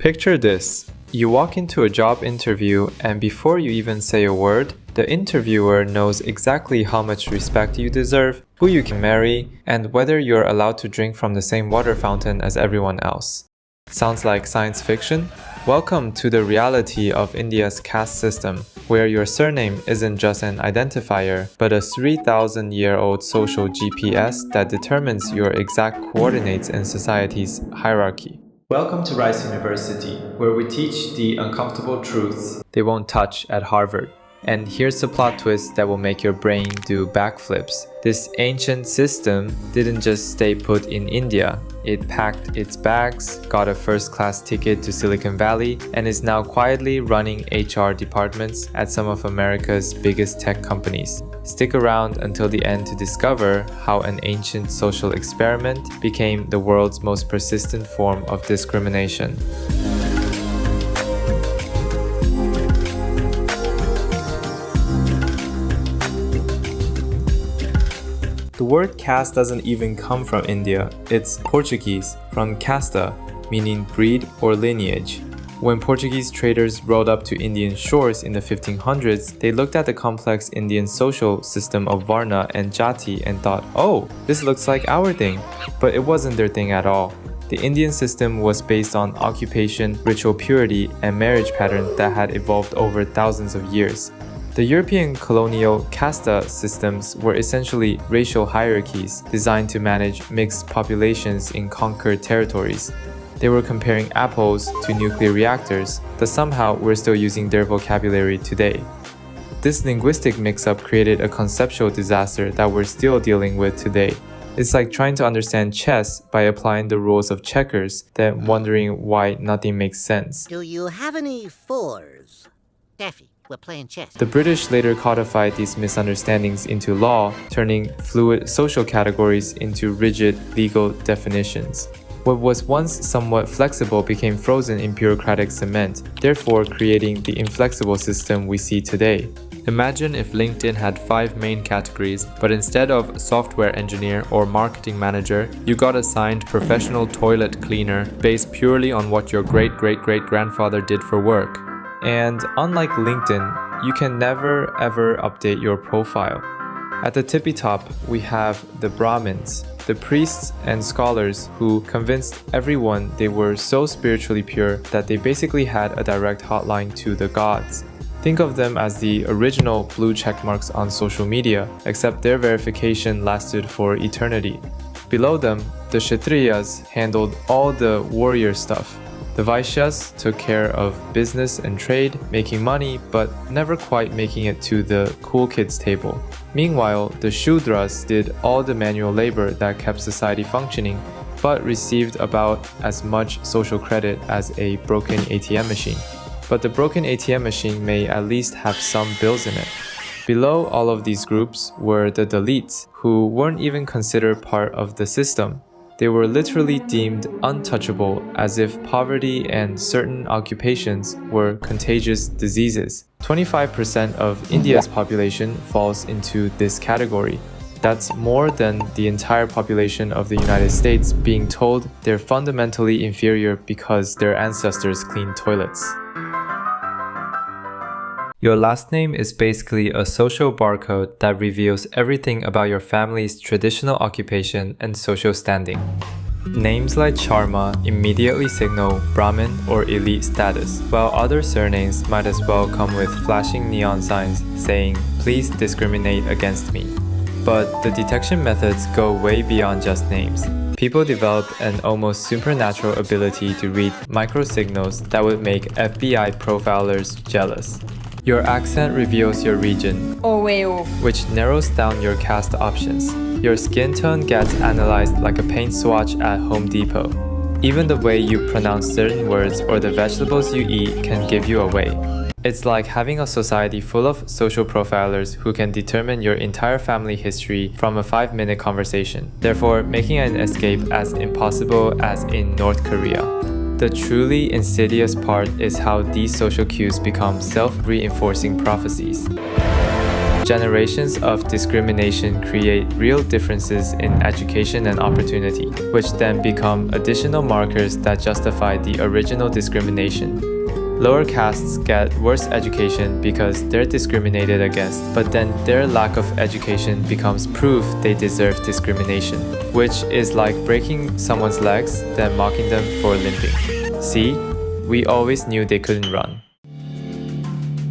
Picture this. You walk into a job interview and before you even say a word, the interviewer knows exactly how much respect you deserve, who you can marry, and whether you're allowed to drink from the same water fountain as everyone else. Sounds like science fiction? Welcome to the reality of India's caste system, where your surname isn't just an identifier, but a 3,000-year-old social GPS that determines your exact coordinates in society's hierarchy. Welcome to Rice University, where we teach the uncomfortable truths they won't touch at Harvard. And here's the plot twist that will make your brain do backflips. This ancient system didn't just stay put in India. It packed its bags, got a first-class ticket to Silicon Valley, and is now quietly running HR departments at some of America's biggest tech companies. Stick around until the end to discover how an ancient social experiment became the world's most persistent form of discrimination. The word caste doesn't even come from India. It's Portuguese, from casta, meaning breed or lineage. When Portuguese traders rowed up to Indian shores in the 1500s, they looked at the complex Indian social system of Varna and Jati and thought, oh, this looks like our thing. But it wasn't their thing at all. The Indian system was based on occupation, ritual purity, and marriage patterns that had evolved over thousands of years. The European colonial casta systems were essentially racial hierarchies designed to manage mixed populations in conquered territories. They were comparing apples to nuclear reactors, but somehow we're still using their vocabulary today. This linguistic mix-up created a conceptual disaster that we're still dealing with today. It's like trying to understand chess by applying the rules of checkers, then wondering why nothing makes sense. Do you have any fours? Daffy. We're playing chess. The British later codified these misunderstandings into law, turning fluid social categories into rigid legal definitions. What was once somewhat flexible became frozen in bureaucratic cement, therefore creating the inflexible system we see today. Imagine if LinkedIn had 5 main categories, but instead of software engineer or marketing manager, you got assigned professional toilet cleaner based purely on what your great-great-great-grandfather did for work. And unlike LinkedIn, you can never ever update your profile. At the tippy top, we have the Brahmins, the priests and scholars who convinced everyone they were so spiritually pure that they basically had a direct hotline to the gods. Think of them as the original blue checkmarks on social media, except their verification lasted for eternity. Below them, the Kshatriyas handled all the warrior stuff. The Vaishyas took care of business and trade, making money, but never quite making it to the cool kids table. Meanwhile, the Shudras did all the manual labor that kept society functioning, but received about as much social credit as a broken ATM machine. But the broken ATM machine may at least have some bills in it. Below all of these groups were the Dalits, who weren't even considered part of the system. They were literally deemed untouchable, as if poverty and certain occupations were contagious diseases. 25% of India's population falls into this category. That's more than the entire population of the United States being told they're fundamentally inferior because their ancestors cleaned toilets. Your last name is basically a social barcode that reveals everything about your family's traditional occupation and social standing. Names like Sharma immediately signal Brahmin or elite status, while other surnames might as well come with flashing neon signs saying, "Please discriminate against me." But the detection methods go way beyond just names. People developed an almost supernatural ability to read microsignals that would make FBI profilers jealous. Your accent reveals your region, which narrows down your caste options. Your skin tone gets analyzed like a paint swatch at Home Depot. Even the way you pronounce certain words or the vegetables you eat can give you away. It's like having a society full of social profilers who can determine your entire family history from a 5-minute conversation, therefore making an escape as impossible as in North Korea. The truly insidious part is how these social cues become self-reinforcing prophecies. Generations of discrimination create real differences in education and opportunity, which then become additional markers that justify the original discrimination. Lower castes get worse education because they're discriminated against, but then their lack of education becomes proof they deserve discrimination, which is like breaking someone's legs, then mocking them for limping. See? We always knew they couldn't run.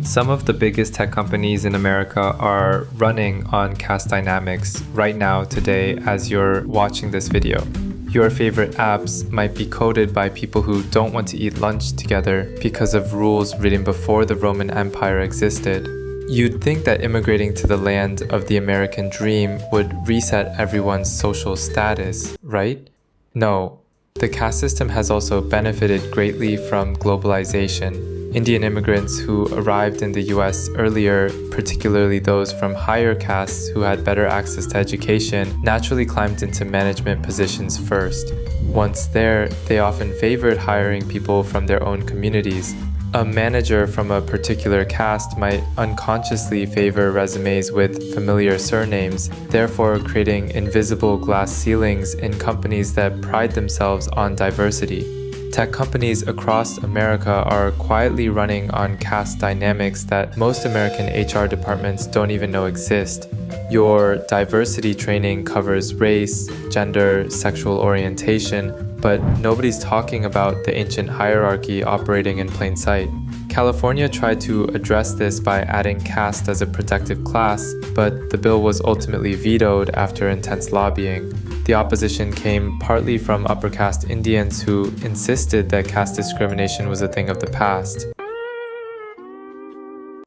Some of the biggest tech companies in America are running on caste dynamics right now, today, as you're watching this video. Your favorite apps might be coded by people who don't want to eat lunch together because of rules written before the Roman Empire existed. You'd think that immigrating to the land of the American dream would reset everyone's social status, right? No. The caste system has also benefited greatly from globalization. Indian immigrants who arrived in the US earlier, particularly those from higher castes who had better access to education, naturally climbed into management positions first. Once there, they often favored hiring people from their own communities. A manager from a particular caste might unconsciously favor resumes with familiar surnames, therefore creating invisible glass ceilings in companies that pride themselves on diversity. Tech companies across America are quietly running on caste dynamics that most American HR departments don't even know exist. Your diversity training covers race, gender, sexual orientation, but nobody's talking about the ancient hierarchy operating in plain sight. California tried to address this by adding caste as a protected class, but the bill was ultimately vetoed after intense lobbying. The opposition came partly from upper caste Indians who insisted that caste discrimination was a thing of the past.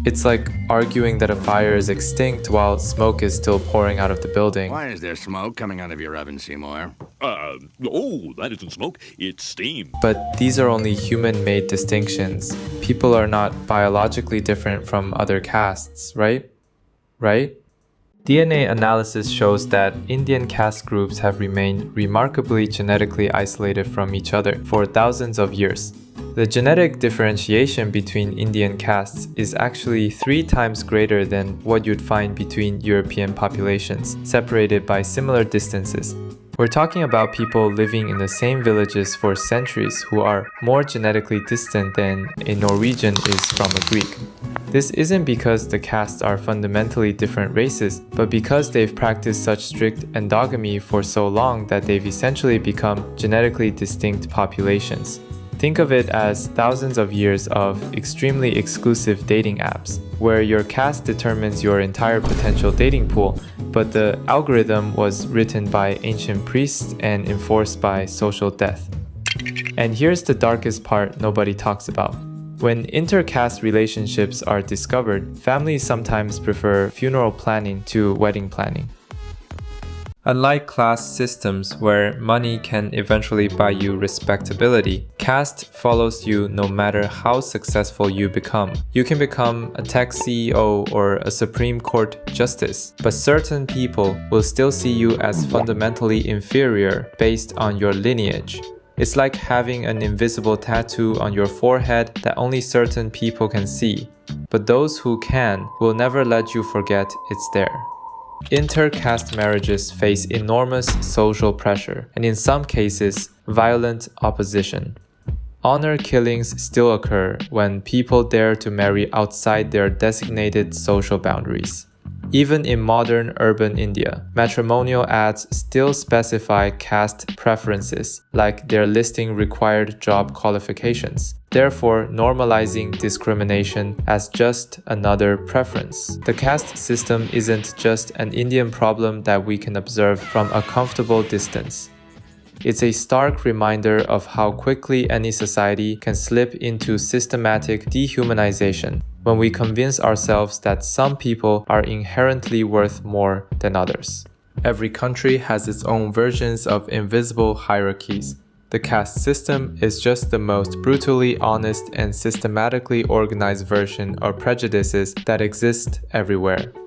It's like arguing that a fire is extinct while smoke is still pouring out of the building. Why is there smoke coming out of your oven, Seymour? Oh, that isn't smoke, it's steam. But these are only human-made distinctions. People are not biologically different from other castes, right? Right? DNA analysis shows that Indian caste groups have remained remarkably genetically isolated from each other for thousands of years. The genetic differentiation between Indian castes is actually 3 times greater than what you'd find between European populations, separated by similar distances. We're talking about people living in the same villages for centuries who are more genetically distant than a Norwegian is from a Greek. This isn't because the castes are fundamentally different races, but because they've practiced such strict endogamy for so long that they've essentially become genetically distinct populations. Think of it as thousands of years of extremely exclusive dating apps, where your caste determines your entire potential dating pool, but the algorithm was written by ancient priests and enforced by social death. And here's the darkest part nobody talks about. When inter-caste relationships are discovered, families sometimes prefer funeral planning to wedding planning. Unlike class systems where money can eventually buy you respectability, caste follows you no matter how successful you become. You can become a tech CEO or a Supreme Court justice, but certain people will still see you as fundamentally inferior based on your lineage. It's like having an invisible tattoo on your forehead that only certain people can see, but those who can will never let you forget it's there. Inter-caste marriages face enormous social pressure and in some cases, violent opposition. Honor killings still occur when people dare to marry outside their designated social boundaries. Even in modern urban India, matrimonial ads still specify caste preferences, like their listing required job qualifications, therefore normalizing discrimination as just another preference. The caste system isn't just an Indian problem that we can observe from a comfortable distance. It's a stark reminder of how quickly any society can slip into systematic dehumanization when we convince ourselves that some people are inherently worth more than others. Every country has its own versions of invisible hierarchies. The caste system is just the most brutally honest and systematically organized version of prejudices that exist everywhere.